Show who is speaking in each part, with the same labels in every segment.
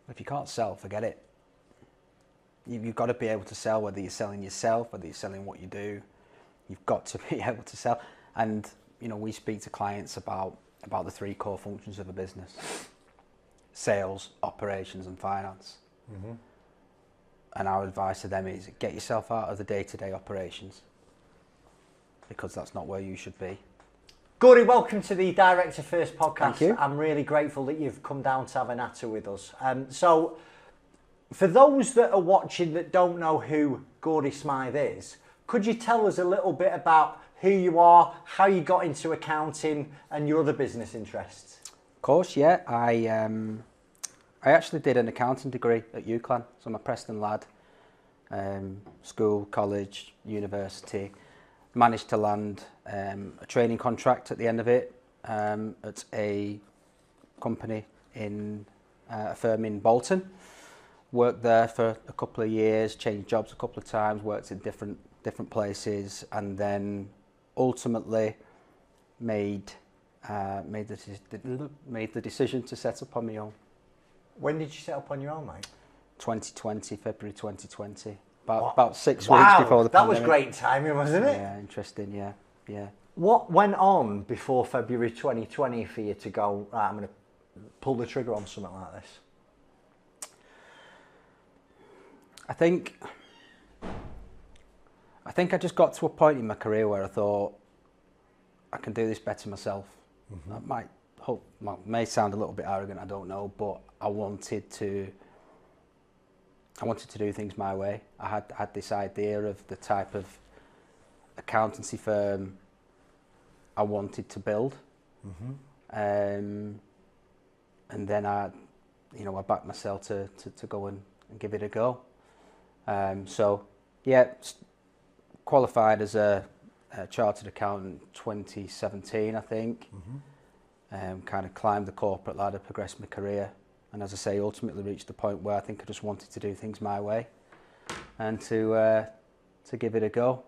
Speaker 1: If you can't sell, forget it. You've got to be able to sell, whether you're selling yourself, whether you're selling what you do. You've got to be able to sell. And, we speak to clients about the 3 core functions of a business: sales, operations, and finance. Mm-hmm. And our advice to them is get yourself out of the day-to-day operations, because that's not where you should be.
Speaker 2: Gordie, welcome to the Director First podcast.
Speaker 1: Thank you.
Speaker 2: I'm really grateful that you've come down to have a natter with us. So, for those that are watching that don't know who Gordie Smythe is, could you tell us a little bit about who you are, how you got into accounting, and your other business interests?
Speaker 1: Of course, yeah. I actually did an accounting degree at UCLan, so I'm a Preston lad. School, college, university. Managed to land a training contract at the end of it at a company in a firm in Bolton. Worked there for a couple of years, changed jobs a couple of times, worked in different places, and then ultimately made the decision to set up on my own.
Speaker 2: When did you set up on your own, mate?
Speaker 1: 2020, February 2020. About 6 weeks before the pandemic.
Speaker 2: That was great timing, wasn't it?
Speaker 1: Yeah, interesting, yeah.
Speaker 2: What went on before February 2020 for you to go, right, I'm going to pull the trigger on something like this?
Speaker 1: I think I just got to a point in my career where I thought I can do this better myself. Mm-hmm. That may sound a little bit arrogant, I don't know, but I wanted to do things my way. I had this idea of the type of accountancy firm I wanted to build. Mm-hmm. And then I backed myself to go and give it a go. Qualified as a chartered accountant 2017, I think. Mm-hmm. Kind of climbed the corporate ladder, progressed my career, and as I say, ultimately reached the point where I think I just wanted to do things my way, and to give it a go.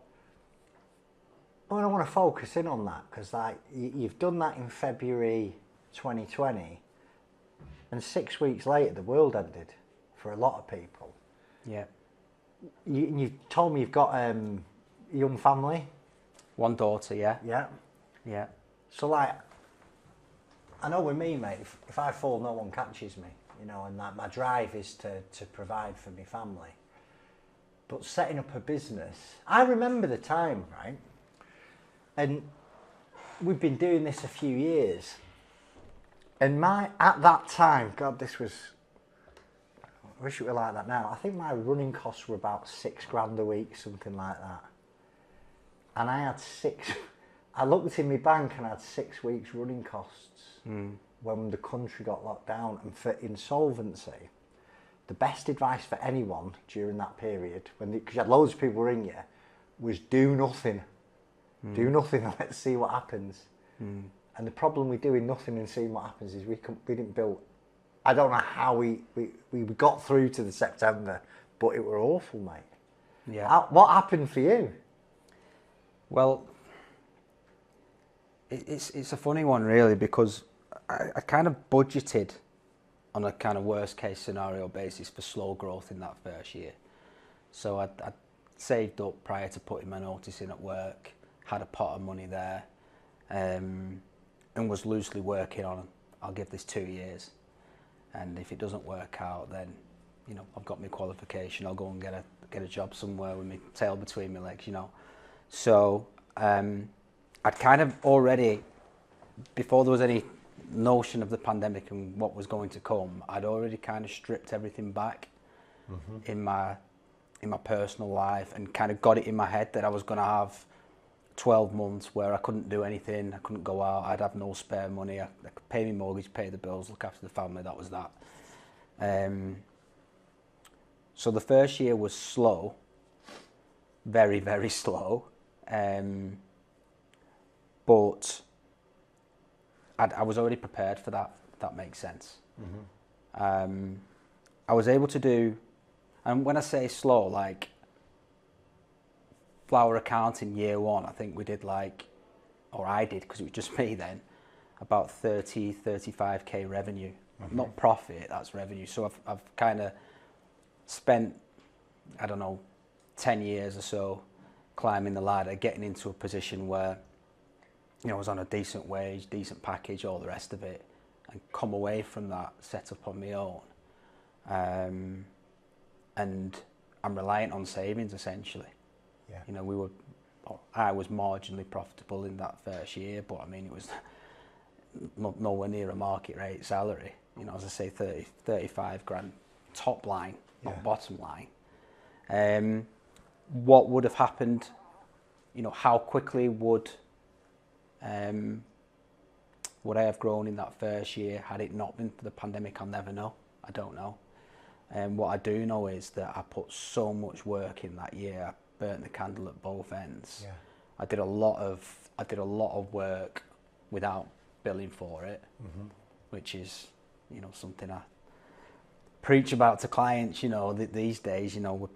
Speaker 2: Well, I want to focus in on that because you've done that in February 2020, and 6 weeks later the world ended for a lot of people.
Speaker 1: Yeah.
Speaker 2: You told me you've got a young family.
Speaker 1: One daughter, yeah.
Speaker 2: Yeah.
Speaker 1: Yeah.
Speaker 2: So I know with me, mate, if I fall, no one catches me, and that my drive is to provide for my family. But setting up a business, I remember the time, right? And we've been doing this a few years. And at that time, God, I wish it were like that now. I think my running costs were about $6,000 a week, something like that. And I had I looked in my bank and I had 6 weeks running costs when the country got locked down. And for insolvency, the best advice for anyone during that period, because you had loads of people ring you, was do nothing. Do nothing and let's see what happens. And the problem with doing nothing and seeing what happens is we didn't build. I don't know how we got through to the September, but it were awful, mate.
Speaker 1: Yeah.
Speaker 2: What happened for you?
Speaker 1: Well, it's a funny one really, because I kind of budgeted on a kind of worst case scenario basis for slow growth in that first year. So I saved up prior to putting my notice in at work, had a pot of money there, and was loosely working on, I'll give this 2 years. And if it doesn't work out, then, I've got my qualification, I'll go and get a job somewhere with my tail between my legs, So I'd kind of already, before there was any notion of the pandemic and what was going to come, I'd already kind of stripped everything back in my personal life and kind of got it in my head that I was going to have 12 months where I couldn't do anything, I couldn't go out, I'd have no spare money, I could pay my mortgage, pay the bills, look after the family, that was that. So the first year was slow, very, very slow, but I was already prepared for that, if that makes sense. I was able to do, and when I say slow, like, flower accounting year one, I think we did I did, because it was just me then, about 35k revenue not profit, that's revenue. So I've kind of spent, I don't know, 10 years or so climbing the ladder, getting into a position where, you know, I was on a decent wage, decent package, all the rest of it, and come away from that, set up on my own. And I'm reliant on savings essentially.
Speaker 2: Yeah.
Speaker 1: You know, I was marginally profitable in that first year, but I mean, it was nowhere near a market rate salary. You know, as I say, 35 grand top line, not bottom line. What would have happened, you know, how quickly would I have grown in that first year had it not been for the pandemic? I'll never know. I don't know. What I do know is that I put so much work in that year. I burnt the candle at both ends.
Speaker 2: Yeah.
Speaker 1: I did a lot of work without billing for it, which is, you know, something I preach about to clients. You know, these days, you know,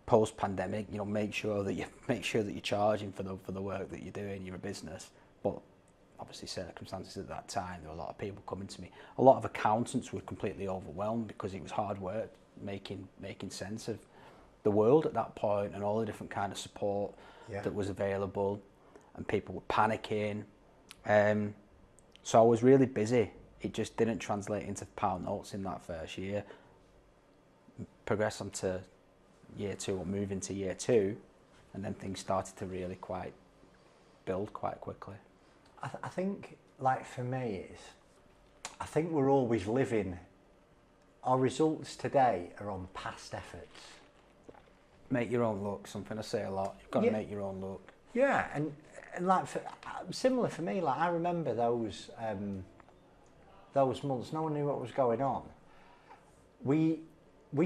Speaker 1: post pandemic, you know, make sure that you're charging for the work that you're doing. You're a business, but obviously circumstances at that time, there were a lot of people coming to me. A lot of accountants were completely overwhelmed because it was hard work making sense of the world at that point and all the different kind of support that was available, and people were panicking. So I was really busy. It just didn't translate into pound notes in that first year. Progress on to year two, or move into year two, and then things started to really build quite quickly.
Speaker 2: I think, like for me, I think we're always living, our results today are on past efforts.
Speaker 1: Make your own luck, something I say a lot. You've got to make your own luck.
Speaker 2: Yeah, and like similar for me, like I remember those months, no one knew what was going on. We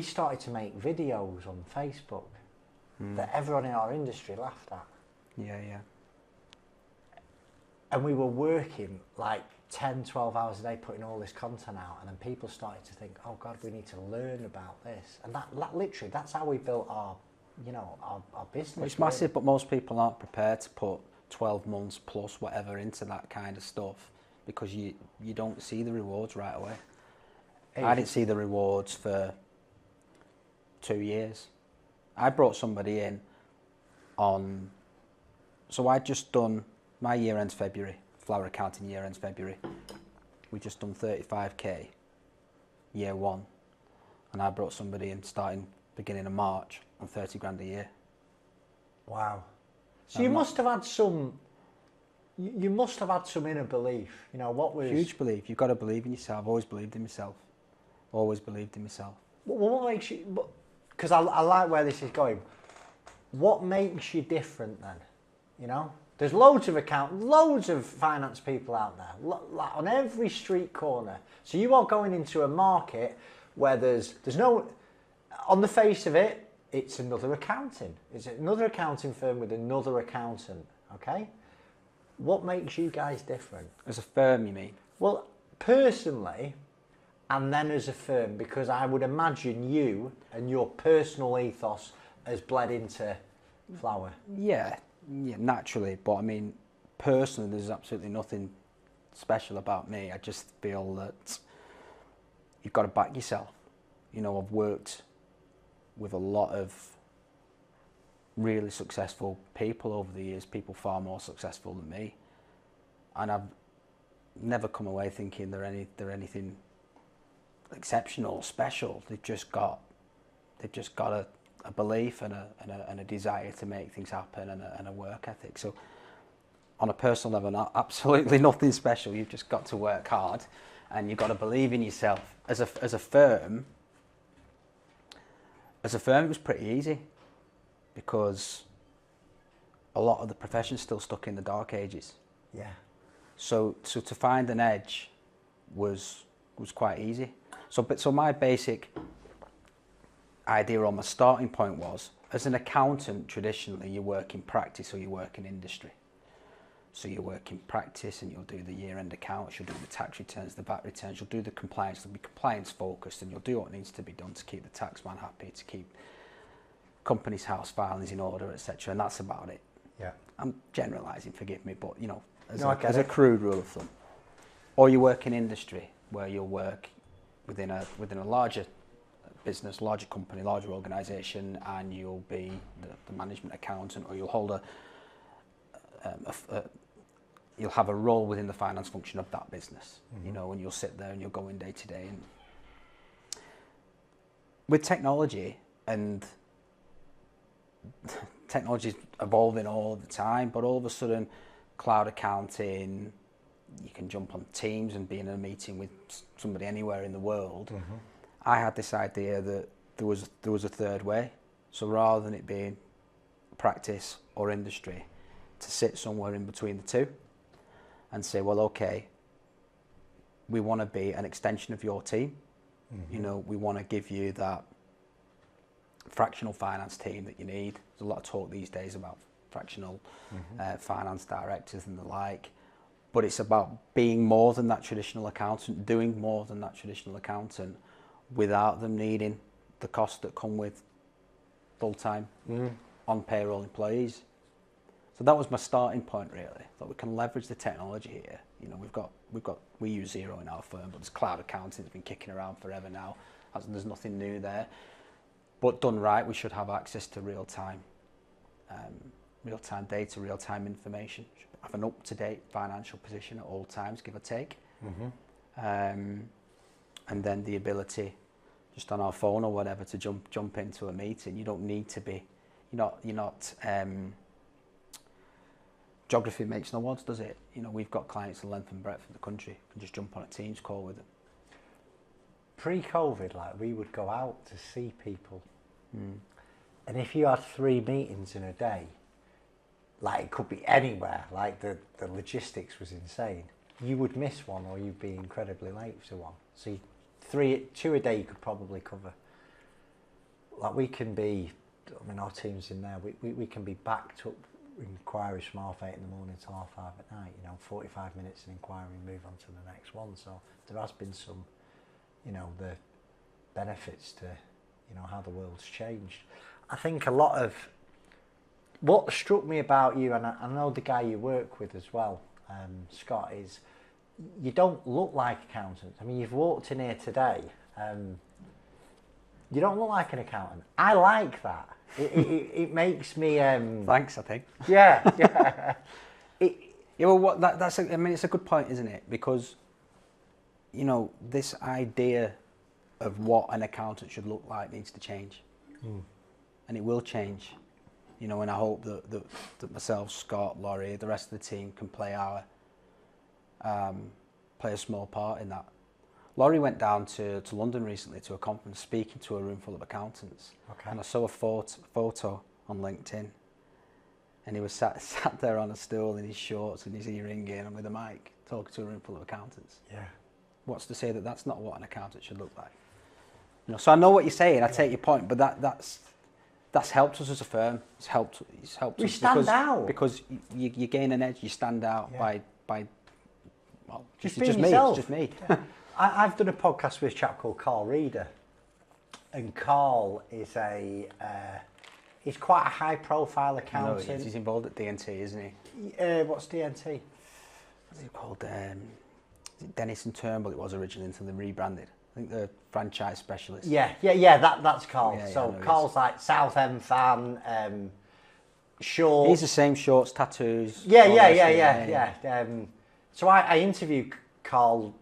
Speaker 2: started to make videos on Facebook that everyone in our industry laughed at.
Speaker 1: Yeah, yeah.
Speaker 2: And we were working like 10, 12 hours a day putting all this content out, and then people started to think, oh God, we need to learn about this. And that literally, that's how we built our business.
Speaker 1: Well, it's massive, but most people aren't prepared to put 12 months plus whatever into that kind of stuff, because you don't see the rewards right away. I didn't see the rewards for 2 years. I brought somebody in so I'd just done, my year ends February, flower accounting year ends February. We just done 35k year one, and I brought somebody in starting beginning of March on 30 grand a year.
Speaker 2: Wow. So you must have had some inner belief, you know, what was...
Speaker 1: Huge belief. You've got to believe in yourself. I've always believed in myself. Always believed in myself.
Speaker 2: What makes you... Because I like where this is going. What makes you different then? You know? There's loads of finance people out there, on every street corner. So you are going into a market where there's no... On the face of it, it's another accounting. It's another accounting firm with another accountant, okay? What makes you guys different?
Speaker 1: As a firm, you mean?
Speaker 2: Well, personally, and then as a firm, because I would imagine you and your personal ethos has bled into flower.
Speaker 1: Yeah, naturally. But I mean, personally, there's absolutely nothing special about me. I just feel that you've got to back yourself. You know, I've worked with a lot of really successful people over the years, people far more successful than me, and I've never come away thinking they're anything exceptional, special. They've just got a belief and a desire to make things happen, and a work ethic. So on a personal level, absolutely nothing special. You've just got to work hard, and you've got to believe in yourself. As a firm, it was pretty easy, because a lot of the profession's still stuck in the dark ages.
Speaker 2: Yeah.
Speaker 1: So to find an edge was quite easy. So my basic idea, or my starting point, was, as an accountant, traditionally you work in practice or you work in industry. So you work in practice and you'll do the year-end accounts, you'll do the tax returns, the VAT returns, you'll do the compliance, you'll be compliance focused, and you'll do what needs to be done to keep the taxman happy, to keep company's house filings in order, etc. And that's about it.
Speaker 2: Yeah.
Speaker 1: I'm generalising, forgive me, but you know, as
Speaker 2: No,
Speaker 1: a crude rule of thumb. Or you work in industry, where you'll work within a larger business, larger company, larger organisation, and you'll be the management accountant, or you'll hold you'll have a role within the finance function of that business. You know, and you'll sit there and you'll go in day to day. And with technology, and technology's evolving all the time, but all of a sudden, cloud accounting, you can jump on Teams and be in a meeting with somebody anywhere in the world. I had this idea that there was a third way. So rather than it being practice or industry, to sit somewhere in between the two and say, well, okay, we want to be an extension of your team. You know, we want to give you that fractional finance team that you need. There's a lot of talk these days about fractional finance directors and the like. But it's about being more than that traditional accountant, doing more than that traditional accountant, without them needing the costs that come with full-time on payroll employees. So that was my starting point, really. That we can leverage the technology here. You know, we use Xero in our firm, but there's cloud accounting that's been kicking around forever now. There's nothing new there. But done right, we should have access to real-time data, real-time information. Should have an up-to-date financial position at all times, give or take. And then the ability, just on our phone or whatever, to jump into a meeting. You don't need to be, you're not geography makes no odds, does it? You know, we've got clients the length and breadth of the country. You can just jump on a Teams call with them.
Speaker 2: Pre-COVID, like, we would go out to see people. And if you had 3 meetings in a day, like, it could be anywhere, like the logistics was insane, you would miss one, or you'd be incredibly late to one. So 2 a day you could probably cover. Like, we can be, I mean, our team's in there, we can be backed up inquiries from 8:30 in the morning till 5:30 at night, you know, 45 minutes in inquiry and move on to the next one. So there has been some, you know, the benefits to, you know, how the world's changed. I think a lot of what struck me about you, and I know the guy you work with as well, Scott, is you don't look like accountants. I mean, you've walked in here today. You don't look like an accountant. I like that. It makes me.
Speaker 1: Thanks, I think.
Speaker 2: Yeah.
Speaker 1: Yeah, well, I mean, it's a good point, isn't it? Because, you know, this idea of what an accountant should look like needs to change, and it will change. You know, and I hope that myself, Scott, Laurie, the rest of the team can play a small part in that. Laurie went down to London recently to a conference, speaking to a room full of accountants. Okay. And I saw a photo on LinkedIn, and he was sat there on a stool in his shorts and his earring in and with a mic, talking to a room full of accountants. Yeah. What's to say that that's not what an accountant should look like? You know, so I know what you're saying. I take your point, but that's helped us as a firm. It's helped
Speaker 2: we
Speaker 1: us
Speaker 2: stand out
Speaker 1: because you gain an edge. You stand out by well,
Speaker 2: just
Speaker 1: being
Speaker 2: yourself.
Speaker 1: Me. It's just me.
Speaker 2: Yeah. I've done a podcast with a chap called Carl Reeder, and Carl is he's quite a high-profile accountant.
Speaker 1: No, he's involved at DNT, isn't he?
Speaker 2: What's DNT?
Speaker 1: What's it called? Is it Dennis and Turnbull? It was originally until they rebranded. I think the franchise specialist.
Speaker 2: Yeah. That's Carl. Yeah, so Carl's like Southend fan. Shorts.
Speaker 1: He's the same shorts, tattoos.
Speaker 2: Yeah. So I interviewed Carl.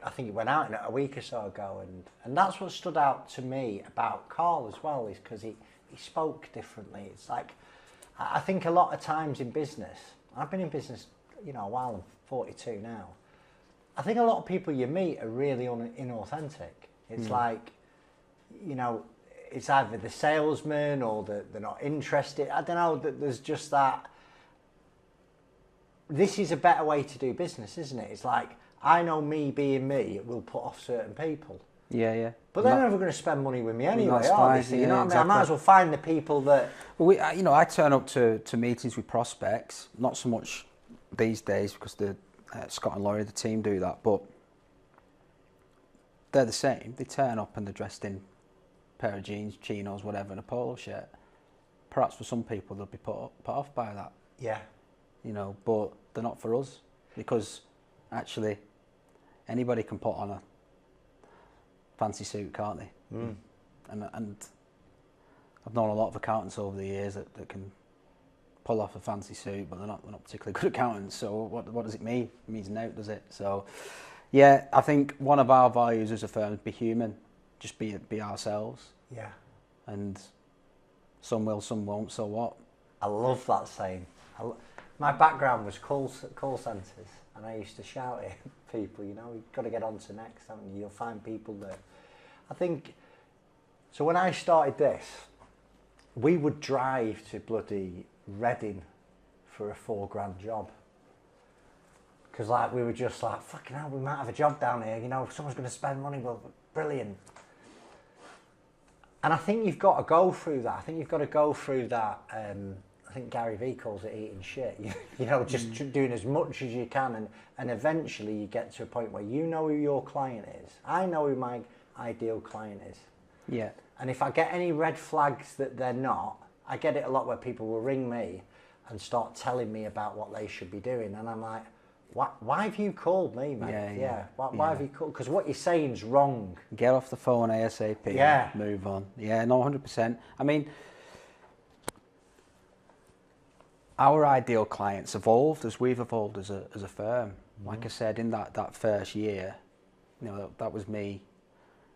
Speaker 2: I think it went out a week or so ago, and that's what stood out to me about Carl as well, is because he spoke differently. It's like, I think a lot of times in business, I've been in business, you know, a while. I'm 42 now. I think a lot of people you meet are really inauthentic. It's like, you know, it's either the salesman or they're not interested. I don't know, that there's just that. This is a better way to do business, isn't it? It's like, I know me being me, it will put off certain people.
Speaker 1: Yeah.
Speaker 2: But they're never going to spend money with me anyway,
Speaker 1: are
Speaker 2: they? You know what I mean? I might as well find the people that...
Speaker 1: Well, I turn up to meetings with prospects, not so much these days because Scott and Laurie, the team, do that, but they're the same. They turn up and they're dressed in a pair of jeans, chinos, whatever, and a polo shirt. Perhaps for some people they'll be put off by that.
Speaker 2: Yeah.
Speaker 1: You know, but they're not for us, because actually anybody can put on fancy suit, can't they? And I've known a lot of accountants over the years that can pull off a fancy suit, but they're not particularly good accountants. So what does it mean? It means no, does it? So yeah, I think one of our values as a firm is be human, just be ourselves.
Speaker 2: Yeah.
Speaker 1: And some will, some won't. So what?
Speaker 2: I love that saying. My background was call centres, and I used to shout at people, you know, you've got to get on to next, haven't you? You'll find people that... I think... So when I started this, we would drive to bloody Reading for a £4,000 job. Because like, we were just like, fucking hell, we might have a job down here, you know, someone's going to spend money, well, brilliant. And I think you've got to go through that. I think you've got to go through that... I think Gary Vee calls it eating shit. You know, just doing as much as you can, and eventually you get to a point where you know who your client is. I know who my ideal client is.
Speaker 1: Yeah.
Speaker 2: And if I get any red flags that they're not, I get it a lot where people will ring me and start telling me about what they should be doing, and I'm like, why have you called me, mate? Yeah. Why have you called? Because what you're saying is wrong.
Speaker 1: Get off the phone ASAP.
Speaker 2: Yeah.
Speaker 1: Move on. Yeah, no, 100%. I mean, our ideal clients evolved as we've evolved as a firm. Like I said, in that first year, you know, that was me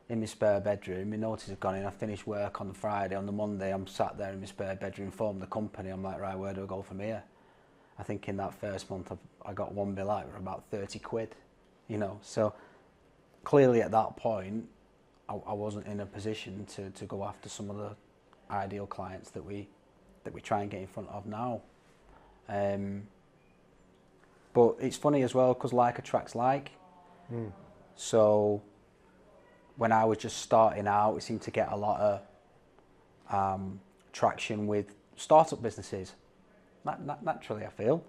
Speaker 1: in my spare bedroom. My notice had gone in. I finished work on the Friday. On the Monday, I'm sat there in my spare bedroom, formed the company. I'm like, right, where do I go from here? I think in that first month, I got one bill out for about 30 quid, you know. So clearly at that point, I wasn't in a position to go after some of the ideal clients that we try and get in front of now. But it's funny as well, because like attracts like. So when I was just starting out, we seemed to get a lot of traction with startup businesses, naturally I feel.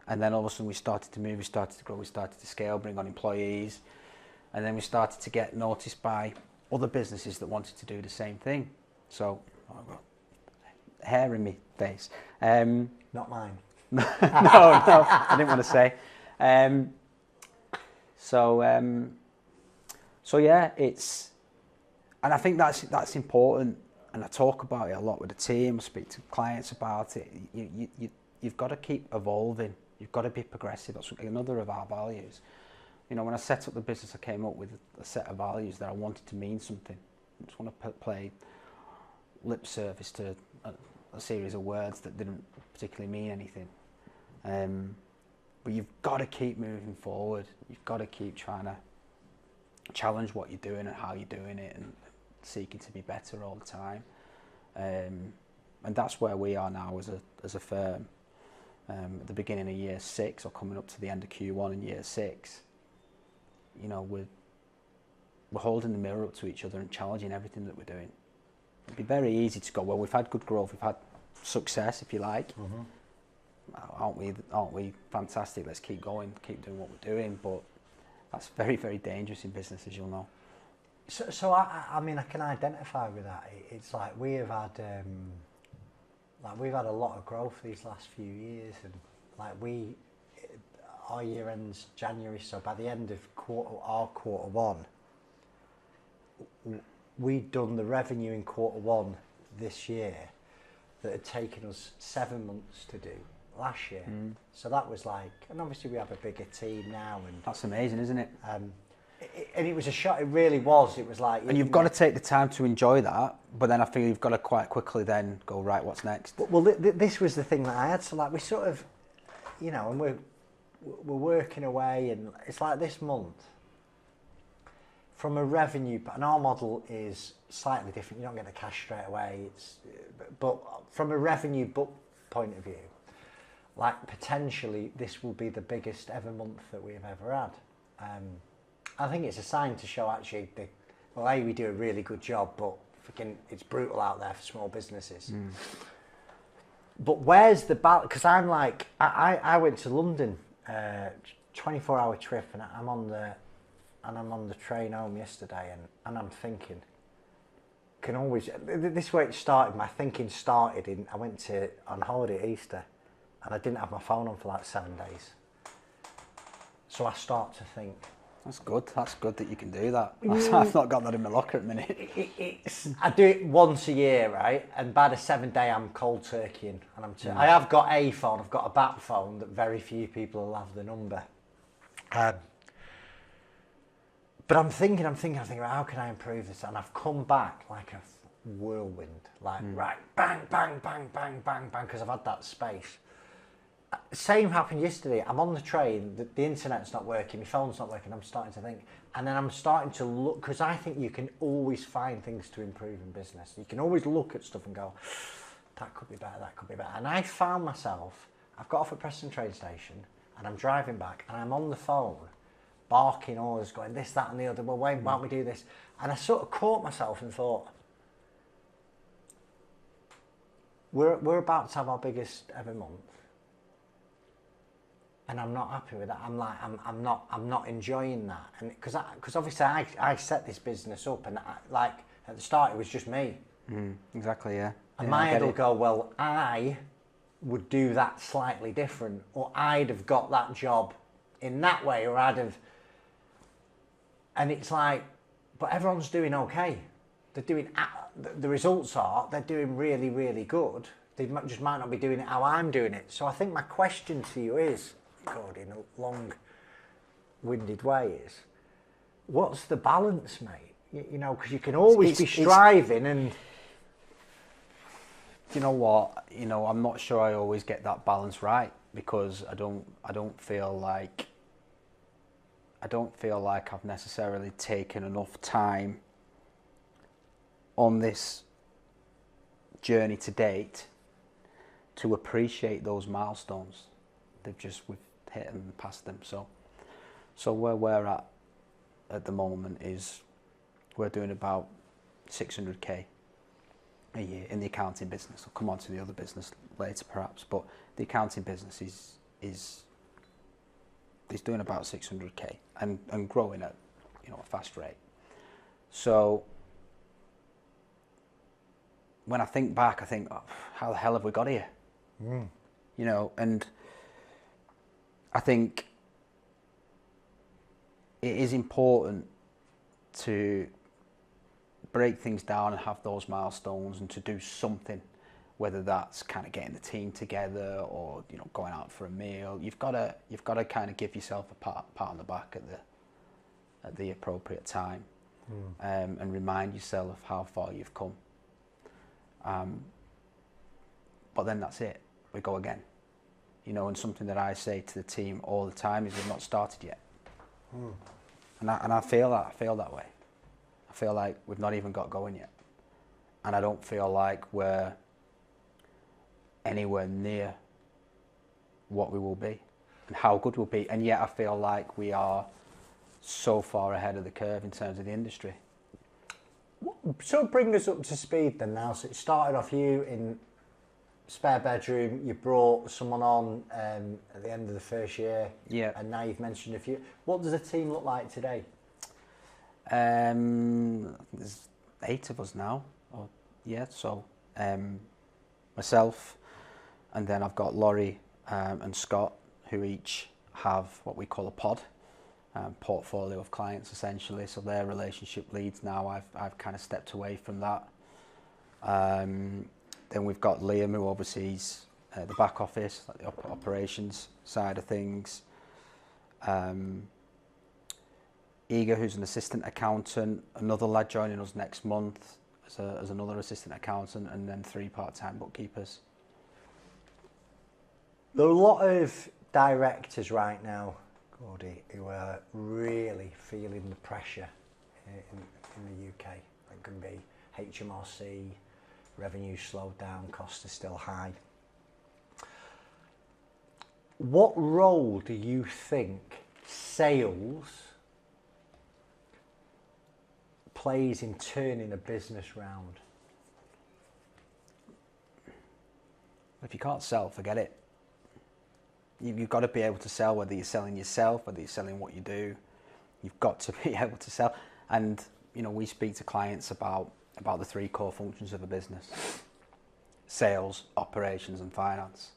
Speaker 1: And then all of a sudden we started to move, we started to grow, we started to scale, bring on employees, and then we started to get noticed by other businesses that wanted to do the same thing. So I've got hair in my face.
Speaker 2: Not mine.
Speaker 1: No, I didn't want to say. So yeah, it's, and I think that's important, and I talk about it a lot with the team. I speak to clients about it. You've got to keep evolving. You've got to be progressive. That's another of our values. You know, when I set up the business, I came up with a set of values that I wanted to mean something. I just want to play lip service to a series of words that didn't particularly mean anything. But you've got to keep moving forward. You've got to keep trying to challenge what you're doing and how you're doing it, and seeking to be better all the time. And that's where we are now as a firm. At the beginning of year 6, or coming up to the end of Q1 in year 6, you know, we're holding the mirror up to each other and challenging everything that we're doing. It'd be very easy to go, well, we've had good growth, we've had success, if you like. Aren't we fantastic? Let's keep going, keep doing what we're doing. But that's very, very dangerous in business, as you'll know.
Speaker 2: So I mean, I can identify with that. It's like we've had a lot of growth these last few years, and like our year ends January, so by the end of quarter one, we'd done the revenue in quarter one this year that had taken us 7 months to do last year. So that was like, and obviously we have a bigger team now, and
Speaker 1: that's amazing, isn't it?
Speaker 2: And it was a shot. It really was. It was like,
Speaker 1: and you've got to take the time to enjoy that, but then I feel you've got to quite quickly then go, right, what's next?
Speaker 2: Well, this was the thing that I had. So like, we sort of, you know, and we're working away, and it's like this month, from a revenue, and our model is slightly different. You don't get the cash straight away. But from a revenue book point of view, like potentially this will be the biggest ever month that we've ever had. I think it's a sign to show actually, we do a really good job, but freaking it's brutal out there for small businesses. But where's the balance? Because I'm like, I went to London, 24-hour trip, and I'm on the train home yesterday, and I'm thinking, this is where it started. My thinking started I went on holiday at Easter, and I didn't have my phone on for like 7 days. So I start to think,
Speaker 1: That's good. That's good that you can do that. I've not got that in my locker at the minute.
Speaker 2: I do it once a year, right? And by the 7th day, I'm cold turkeying, and I have got a phone. I've got a bat phone that very few people will have the number. But I'm thinking, how can I improve this? And I've come back like a whirlwind, right, bang, bang, bang, bang, bang, bang, because I've had that space. Same happened yesterday. I'm on the train, the internet's not working, my phone's not working, I'm starting to think. And then I'm starting to look, because I think you can always find things to improve in business. You can always look at stuff and go, that could be better, that could be better. And I found myself, I've got off at Preston train station, and I'm driving back, and I'm on the phone, barking orders, going this, that and the other, well, why don't we do this? And I sort of caught myself and thought, we're about to have our biggest ever month. And I'm not happy with that. I'm like, I'm not enjoying that. And because obviously I set this business up, and like at the start it was just me.
Speaker 1: Exactly, yeah.
Speaker 2: And my head will go, well, I would do that slightly different, or I'd have got that job in that way, or I'd have. And it's like, but everyone's doing okay. They're doing. The results are they're doing really, really good. They just might not be doing it how I'm doing it. So I think my question to you is, Gordie, in a long-winded way, is what's the balance, mate? You know, because you can always be striving, and
Speaker 1: you know what? You know, I'm not sure I always get that balance right, because I don't feel like I've necessarily taken enough time on this journey to date to appreciate those milestones. We've hit and past them. So where we're at the moment is we're doing about 600k a year in the accounting business. I'll come on to the other business later perhaps, but the accounting business is doing about 600k and growing at, you know, a fast rate. So when I think back, I think, oh, how the hell have we got here? You know, and I think it is important to break things down and have those milestones and to do something, whether that's kind of getting the team together or, you know, going out for a meal. You've got to kind of give yourself a pat on the back at the appropriate time, and remind yourself of how far you've come. But then that's it. We go again. You know, and something that I say to the team all the time is we've not started yet. And I feel that. I feel that way. I feel like we've not even got going yet. And I don't feel like we're anywhere near what we will be and how good we'll be. And yet I feel like we are so far ahead of the curve in terms of the industry.
Speaker 2: So bring us up to speed then now. So it started off you in spare bedroom, you brought someone on at the end of the first year, and now you've mentioned a few. What does the team look like today?
Speaker 1: There's 8 of us now. So myself, and then I've got Laurie and Scott, who each have what we call a pod, portfolio of clients essentially. So they're relationship leads now. I've kind of stepped away from that. Then we've got Liam, who oversees the back office, like the operations side of things. Eager, who's an assistant accountant. Another lad joining us next month as another assistant accountant, and then 3 part-time bookkeepers.
Speaker 2: There are a lot of directors right now, Gordie, who are really feeling the pressure in the UK. It can be HMRC, revenue slowed down, costs are still high. What role do you think sales plays in turning a business round?
Speaker 1: If you can't sell, forget it. You've got to be able to sell, whether you're selling yourself, whether you're selling what you do. You've got to be able to sell. And, you know, we speak to clients about the 3 core functions of a business: sales, operations and finance.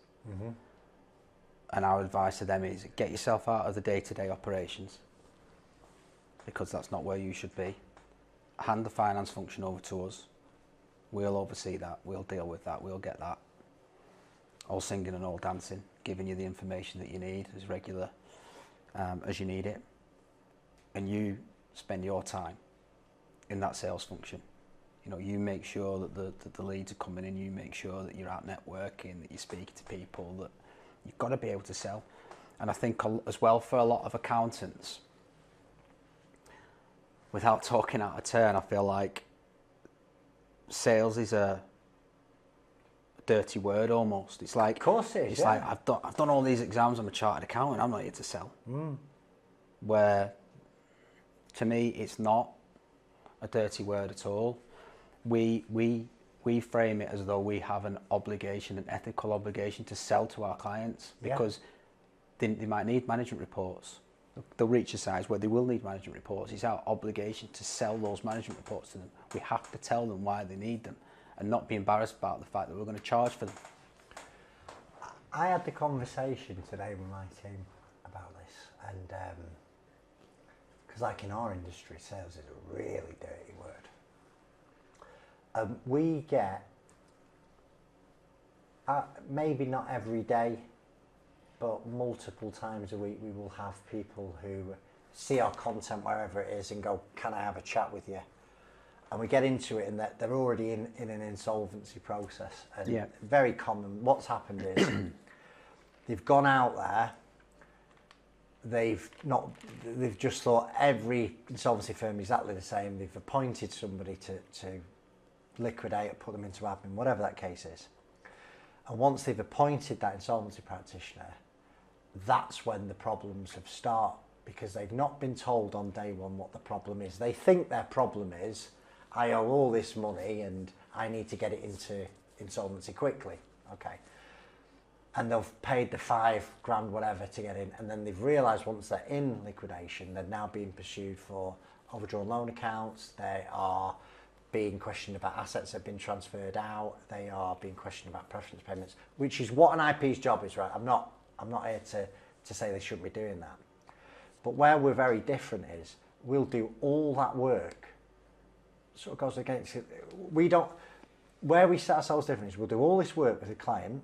Speaker 1: And our advice to them is get yourself out of the day-to-day operations because that's not where you should be. Hand the finance function over to us. We'll oversee that. We'll deal with that. We'll get that all singing and all dancing, giving you the information that you need as regular as you need it. And you spend your time in that sales function. You know, you make sure that the leads are coming in, you make sure that you're out networking, that you're speaking to people, that you've got to be able to sell. And I think as well for a lot of accountants, without talking out of turn, I feel like sales is a dirty word almost. It's like,
Speaker 2: of course it is,
Speaker 1: it's
Speaker 2: yeah.
Speaker 1: like I've done all these exams, I'm a chartered accountant, I'm not here to sell. Where to me it's not a dirty word at all. We frame it as though we have an obligation, an ethical obligation to sell to our clients, because they might need management reports. They'll reach a size where they will need management reports. It's our obligation to sell those management reports to them. We have to tell them why they need them and not be embarrassed about the fact that we're going to charge for them.
Speaker 2: I had the conversation today with my team about this, and because like in our industry, sales is a really dirty word. We get, maybe not every day, but multiple times a week we will have people who see our content wherever it is and go, can I have a chat with you? And we get into it and that they're already in an insolvency process. And very common, what's happened is they've gone out there, they've just thought every insolvency firm is exactly the same. They've appointed somebody to liquidate or put them into admin, whatever that case is. And once they've appointed that insolvency practitioner, that's when the problems have started, because they've not been told on day one what the problem is. They think their problem is, I owe all this money and I need to get it into insolvency quickly. Okay. And they've paid the $5,000 whatever to get in, and then they've realised once they're in liquidation, they're now being pursued for overdrawn loan accounts. They are being questioned about assets that have been transferred out. They are being questioned about preference payments, which is what an IP's job is, right? I'm not here to say they shouldn't be doing that. But where we're very different is we'll do all that work. Sort of goes against it. Where we set ourselves different is we'll do all this work with a client.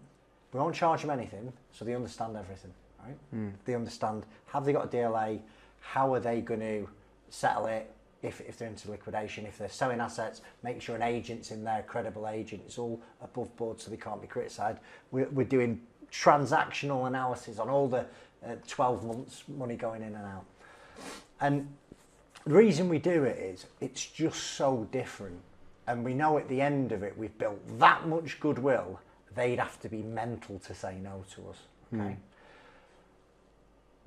Speaker 2: We won't charge them anything, so they understand everything, right? They understand, have they got a DLA? How are they going to settle it? If they're into liquidation, if they're selling assets, make sure an agent's in there, a credible agent. It's all above board so they can't be criticised. We're doing transactional analysis on all the 12 months money going in and out. And the reason we do it is it's just so different. And we know at the end of it, we've built that much goodwill, they'd have to be mental to say no to us. Okay.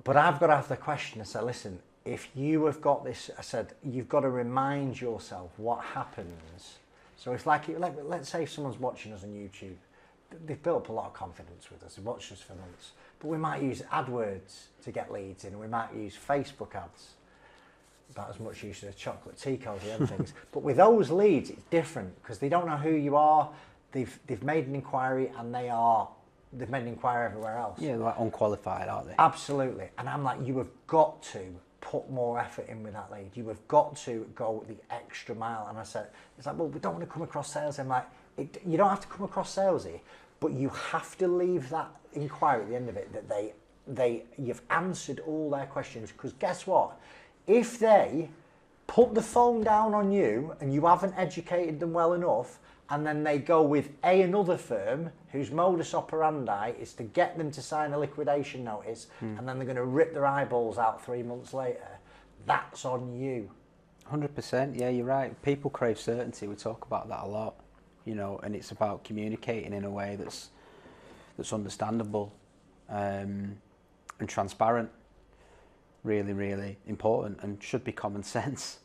Speaker 2: But I've got to have the question and say, listen, if you have got this, I said, you've got to remind yourself what happens. So it's like, let's say someone's watching us on YouTube. They've built up a lot of confidence with us. They've watched us for months. But we might use AdWords to get leads in. We might use Facebook ads. About as much use as chocolate tea cozy and things. But with those leads, it's different because they don't know who you are. They've made an inquiry and they've made an inquiry everywhere else.
Speaker 1: Yeah, they're like unqualified, aren't they?
Speaker 2: Absolutely. And I'm like, you have got to put more effort in with that lead. You have got to go the extra mile. And I said, it's like, well, we don't want to come across salesy. I'm like, you don't have to come across salesy, but you have to leave that inquiry at the end of it that you've answered all their questions. Because guess what? If they put the phone down on you and you haven't educated them well enough, and then they go with another firm whose modus operandi is to get them to sign a liquidation notice, and then they're going to rip their eyeballs out 3 months later, that's on you.
Speaker 1: 100%, yeah, you're right. People crave certainty. We talk about that a lot, you know, and it's about communicating in a way that's understandable and transparent. Really, really important, and should be common sense.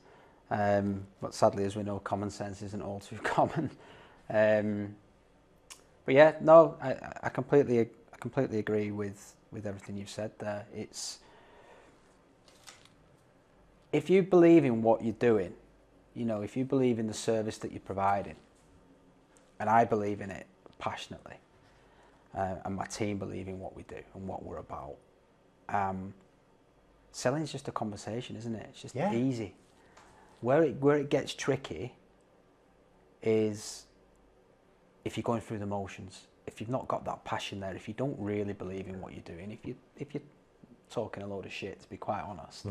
Speaker 1: But sadly, as we know, common sense isn't all too common. But yeah, no, I completely agree with everything you've said there. It's, if you believe in what you're doing, you know, if you believe in the service that you're providing, and I believe in it passionately, and my team believe in what we do and what we're about, Selling is just a conversation, isn't it? It's just
Speaker 2: Yeah.
Speaker 1: easy. Where it gets tricky is if you're going through the motions, if you've not got that passion there, if you don't really believe in what you're doing, if you're talking a load of shit, to be quite honest,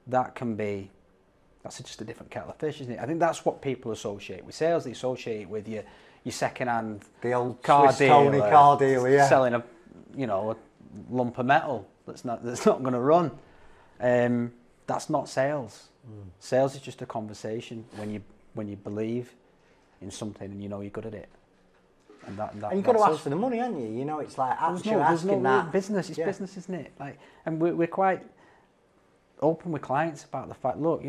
Speaker 1: that's just a different kettle of fish, isn't it? I think that's what people associate with sales. They associate with your second-hand
Speaker 2: The old
Speaker 1: car
Speaker 2: Swiss Tony
Speaker 1: dealer,
Speaker 2: car dealer, yeah.
Speaker 1: selling a lump of metal that's not going to run. That's not sales. Sales is just a conversation when you believe in something and you know you're good at it. And
Speaker 2: you've got to ask for the money, haven't you? You know, it's like actually asking that.
Speaker 1: Business. It's business, isn't it? Like, and we're quite open with clients about the fact. Look,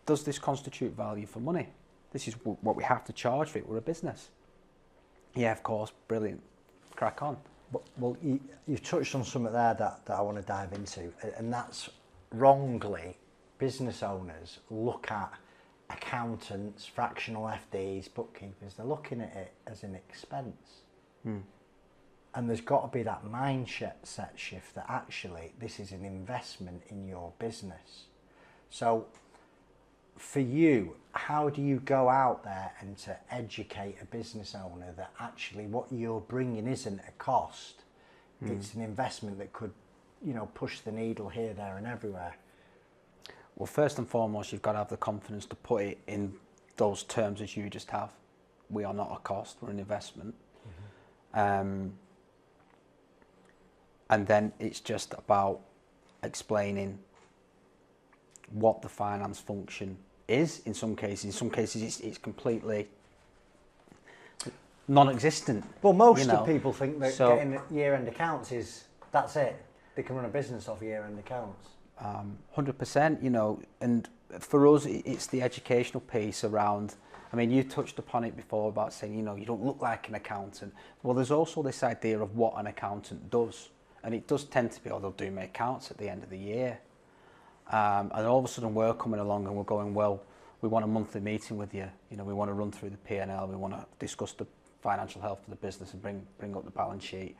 Speaker 1: does this constitute value for money? This is what we have to charge for it. We're a business. Yeah, of course, brilliant. Crack on.
Speaker 2: Well, you've touched on something there that I want to dive into, and that's wrongly business owners look at accountants, fractional FDs, bookkeepers. They're looking at it as an expense. And there's got to be that mindset shift that actually this is an investment in your business. So for you, how do you go out there and to educate a business owner that actually what you're bringing isn't a cost, it's an investment that could, push the needle here, there and everywhere?
Speaker 1: Well, first and foremost, you've got to have the confidence to put it in those terms as you just have. We are not a cost, we're an investment. And then it's just about explaining what the finance function is in some cases. It's completely non-existent.
Speaker 2: Well, most of people think that getting year-end accounts that's it. They can run a business off year-end accounts.
Speaker 1: 100%, and for us, it's the educational piece around. I mean, you touched upon it before about saying, you don't look like an accountant. Well, there's also this idea of what an accountant does, and it does tend to be, they'll do my accounts at the end of the year. And all of a sudden we're coming along and we're going, well, we want a monthly meeting with you. We want to run through the P&L. We want to discuss the financial health of the business and bring up the balance sheet.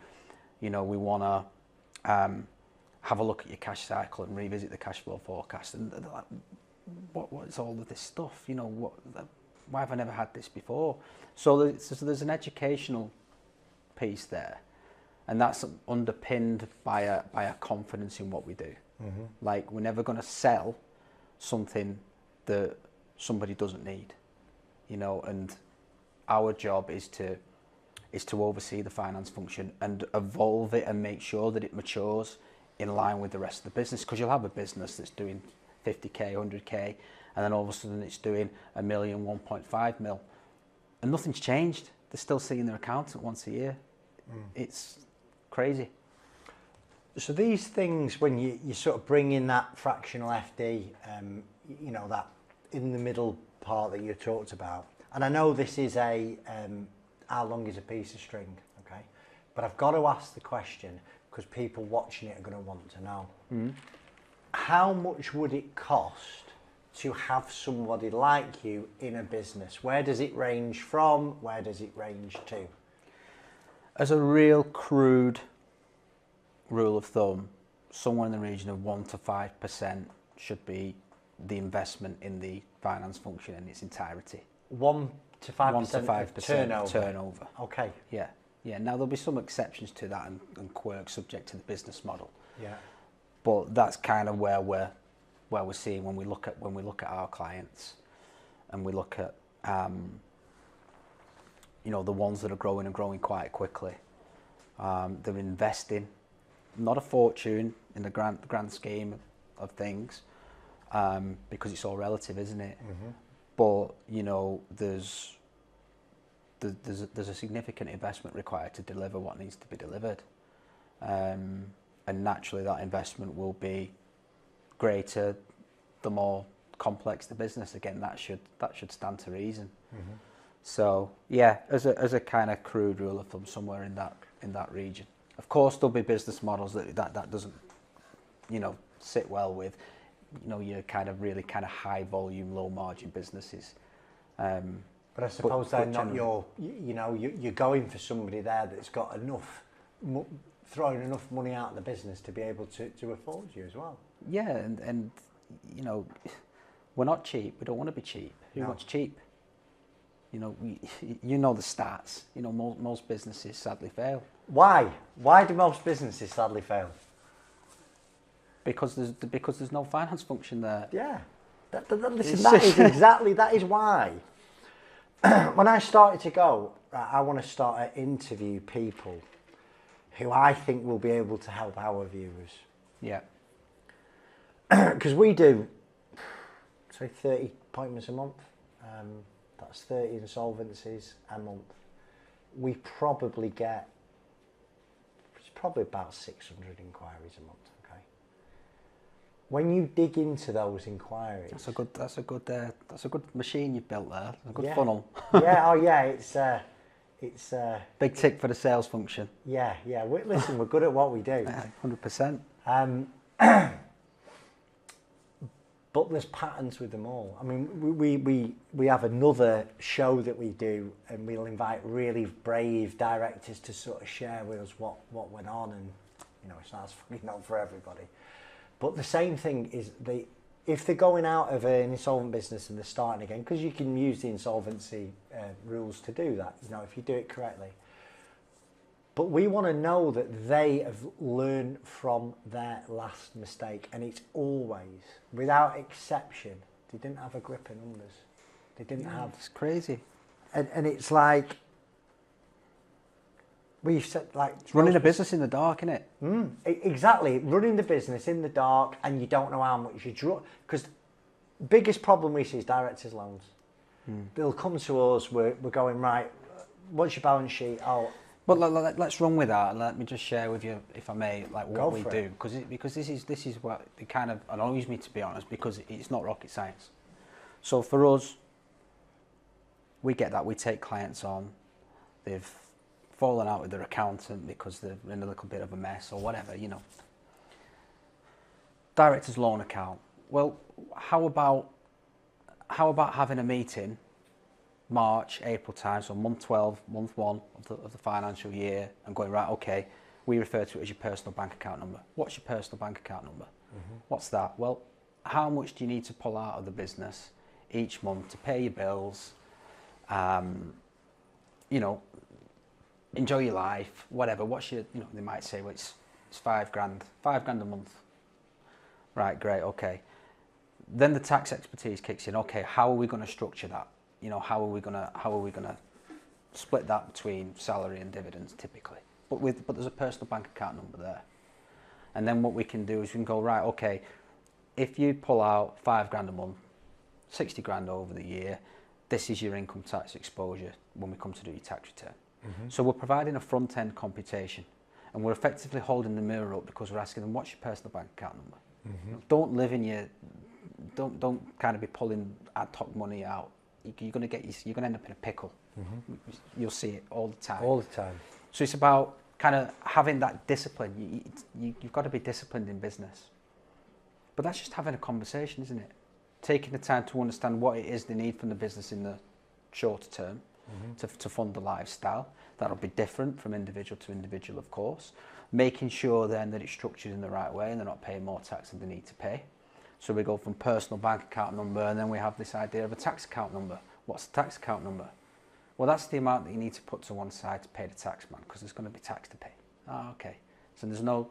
Speaker 1: We want to have a look at your cash cycle and revisit the cash flow forecast. And they're like, what is all of this stuff? Why have I never had this before? So there's an educational piece there, and that's underpinned by a confidence in what we do. Like, we're never going to sell something that somebody doesn't need, and our job is to oversee the finance function and evolve it and make sure that it matures in line with the rest of the business, because you'll have a business that's doing 50k, 100k, and then all of a sudden it's doing $1 million, 1.5 mil, and nothing's changed. They're still seeing their accountant once a year. It's crazy.
Speaker 2: So these things, when you sort of bring in that fractional FD, that in the middle part that you talked about, and I know this is how long is a piece of string, okay? But I've got to ask the question, because people watching it are going to want to know. How much would it cost to have somebody like you in a business? Where does it range from? Where does it range to?
Speaker 1: As a real crude rule of thumb, somewhere in the region of 1 to 5% should be the investment in the finance function in its entirety.
Speaker 2: 1 to 5%
Speaker 1: turnover.
Speaker 2: Okay.
Speaker 1: Yeah. Now there'll be some exceptions to that and quirks subject to the business model.
Speaker 2: Yeah.
Speaker 1: But that's kind of where we're seeing when we look at our clients, and we look at the ones that are growing and growing quite quickly. They're investing, not a fortune in the grand scheme of things, because it's all relative, isn't it? But there's a significant investment required to deliver what needs to be delivered, and naturally that investment will be greater the more complex the business. Again, that should stand to reason. So yeah, as a kind of crude rule of thumb, somewhere in that region. Of course, there'll be business models that doesn't sit well with your kind of really kind of high volume, low margin businesses.
Speaker 2: But I suppose they're not you're going for somebody there that's got enough throwing enough money out of the business to be able to afford you as well.
Speaker 1: Yeah, and you know, we're not cheap. We don't want to be cheap. Who wants cheap? You know, you know the stats. You know, most businesses sadly fail.
Speaker 2: Why? Why do most businesses sadly fail?
Speaker 1: Because there's no finance function there.
Speaker 2: Yeah. Listen, that is why. When I started to go, I want to start to interview people who I think will be able to help our viewers.
Speaker 1: Yeah.
Speaker 2: Because we do, say, 30 appointments a month. That's 30 insolvencies a month. We probably get, it's probably about 600 inquiries a month. Okay. When you dig into those inquiries,
Speaker 1: that's a good machine you've built there. A good funnel.
Speaker 2: Yeah. Oh, yeah. It's
Speaker 1: big tick for the sales function.
Speaker 2: Yeah. Listen, we're good at what we do.
Speaker 1: 100%.
Speaker 2: But there's patterns with them all. I mean, we have another show that we do, and we'll invite really brave directors to sort of share with us what went on, and you know, it's not for everybody. But the same thing is if they're going out of an insolvent business and they're starting again, because you can use the insolvency rules to do that, you know, if you do it correctly. But we want to know that they have learned from their last mistake, and it's always, without exception, they didn't have a grip of numbers. They didn't have.
Speaker 1: It's crazy.
Speaker 2: And it's like, we've said, like,
Speaker 1: it's running a business in the dark, isn't it?
Speaker 2: Exactly, running the business in the dark, and you don't know how much you draw. Because biggest problem we see is directors' loans. They'll come to us. We're going, right, what's your balance sheet? Oh.
Speaker 1: But let's run with that, and let me just share with you, if I may, like what we do, because this is what it kind of annoys me, to be honest, because it's not rocket science. So for us, we get that we take clients on, they've fallen out with their accountant because they're in a little bit of a mess or whatever, you know. Director's loan account. Well, how about having a meeting? March, April time, so month 12, month 1 of the financial year, and going, right, okay, we refer to it as your personal bank account number. What's your personal bank account number? What's that? Well, how much do you need to pull out of the business each month to pay your bills, you know, enjoy your life, whatever. What's your, you know, they might say, well, it's £5 grand a month. Right, great, okay. Then the tax expertise kicks in. Okay, how are we going to structure that? You know, how are we gonna split that between salary and dividends typically? But there's a personal bank account number there. And then what we can do is we can go, right, okay, if you pull out £5 grand a month, 60 grand over the year, this is your income tax exposure when we come to do your tax return. So we're providing a front end computation, and we're effectively holding the mirror up because we're asking them, what's your personal bank account number? Don't live in your, don't kind of be pulling ad hoc money out. You're going to end up in a pickle. You'll see it all the time.
Speaker 2: All the time.
Speaker 1: So it's about kind of having that discipline. You've got to be disciplined in business. But that's just having a conversation, isn't it? Taking the time to understand what it is they need from the business in the shorter term to fund the lifestyle. That'll be different from individual to individual, of course. Making sure then that it's structured in the right way and they're not paying more tax than they need to pay. So we go from personal bank account number, and then we have this idea of a tax account number. What's the tax account number? Well, that's the amount that you need to put to one side to pay the tax man, because there's going to be tax to pay. Oh, okay. So there's no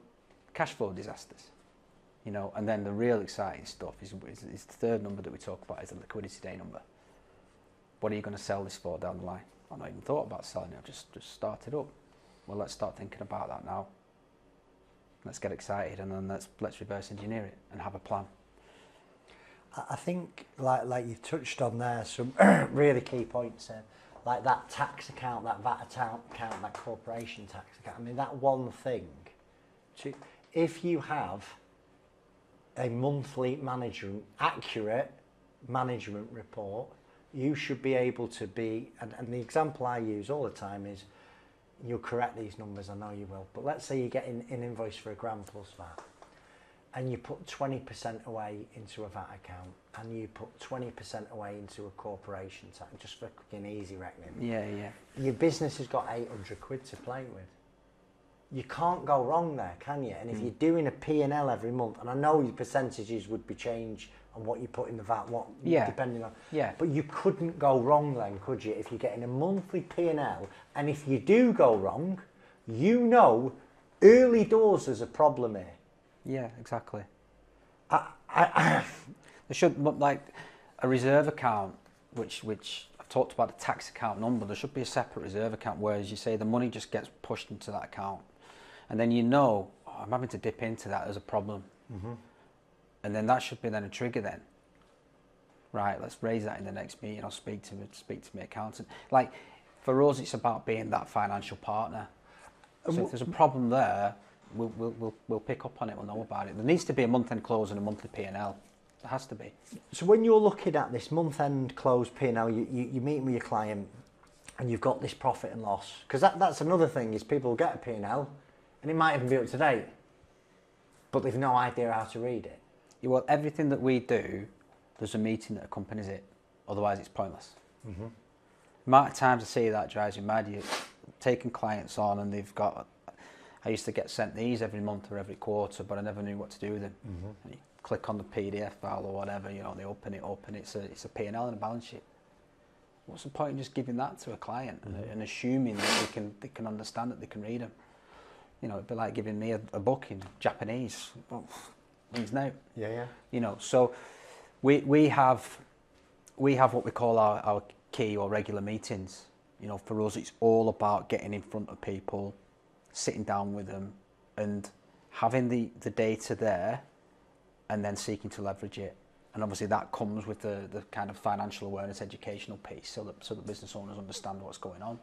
Speaker 1: cash flow disasters, you know. And then the real exciting stuff is the third number that we talk about, is the liquidity day number. What are you going to sell this for down the line? I've not even thought about selling it. I've just started up. Well, let's start thinking about that now. Let's get excited, and then let's reverse engineer it and have a plan.
Speaker 2: I think, like you've touched on there, some really key points there. Like that tax account, that VAT account, that corporation tax account. I mean, that one thing, if you have a monthly accurate management report, you should be able to be, and the example I use all the time is, you'll correct these numbers, I know you will, but let's say you get an invoice for £1,000 plus VAT, and you put 20% away into a VAT account, and you put 20% away into a corporation tax, just for quick and easy reckoning.
Speaker 1: Yeah.
Speaker 2: Your business has got 800 quid to play with. you can't go wrong there, can you? And if you're doing a P&L every month, and I know your percentages would be changed on what you put in the VAT, depending on.
Speaker 1: Yeah.
Speaker 2: But you couldn't go wrong then, could you? If you're getting a monthly P&L, and if you do go wrong, you know, early doors there's a problem here.
Speaker 1: Yeah, exactly.
Speaker 2: I
Speaker 1: There should, like a reserve account, which I've talked about the tax account number, there should be a separate reserve account where, as you say, the money just gets pushed into that account. And then you know, oh, I'm having to dip into that, there's a problem. Mm-hmm. And then that should be then a trigger then. Right, let's raise that in the next meeting, I'll speak to my accountant. Like, for us, it's about being that financial partner. So if there's a problem there, we'll pick up on it, we'll know about it. There needs to be a month-end close and a monthly P&L. There has to be. So
Speaker 2: when you're looking at this month-end close P&L, you're meeting with your client and you've got this profit and loss. Because that's another thing, is people get a P&L and it might even be up to date, but they've no idea how to read it.
Speaker 1: Yeah, well, everything that we do, there's a meeting that accompanies it. Otherwise, it's pointless. Mm-hmm. The amount of times I see that drives me mad. You're taking clients on and they've got... I used to get sent these every month or every quarter, but I never knew what to do with them. Mm-hmm. And you click on the PDF file or whatever, you know, they open it up and it's a P&L and a balance sheet. What's the point in just giving that to a client and assuming that they can understand it, they can read them? You know, it'd be like giving me a book in Japanese. Well, means no.
Speaker 2: Yeah.
Speaker 1: You know, so we have what we call our key or regular meetings. You know, for us, it's all about getting in front of people, sitting down with them and having the data there and then seeking to leverage it. And obviously that comes with the kind of financial awareness educational piece so that business owners understand what's going on.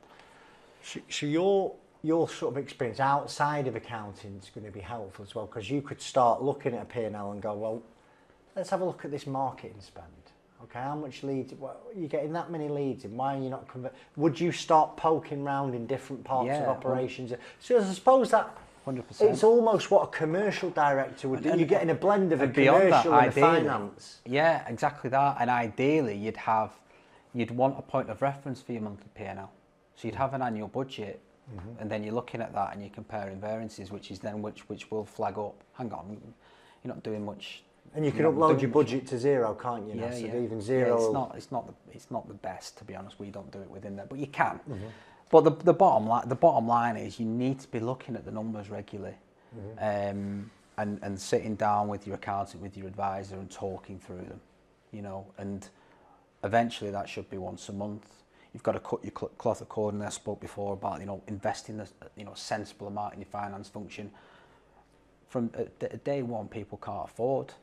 Speaker 2: So your sort of experience outside of accounting is going to be helpful as well, because you could start looking at a P&L and go, well, let's have a look at this marketing spend. Okay, how much leads? Well, you're getting that many leads, and why are you not Would you start poking around in different parts of operations? So I suppose that
Speaker 1: 100%.
Speaker 2: It's almost what a commercial director would do. You're getting a blend of a commercial and a finance.
Speaker 1: Yeah, exactly that. And ideally, you'd want a point of reference for your monthly P&L. So you'd have an annual budget, and then you're looking at that and you're comparing variances, which will flag up. Hang on, you're not doing much.
Speaker 2: And you can upload your budget to zero, can't you?
Speaker 1: Yeah,
Speaker 2: so
Speaker 1: yeah.
Speaker 2: Even zero.
Speaker 1: Yeah, it's not the best, to be honest. We don't do it within there, but you can. Mm-hmm. But the bottom line is you need to be looking at the numbers regularly, and sitting down with your accountant, with your advisor, and talking through them, you know. And eventually that should be once a month. You've got to cut your cloth accordingly. I spoke before about investing a sensible amount in your finance function. From day one, people can't afford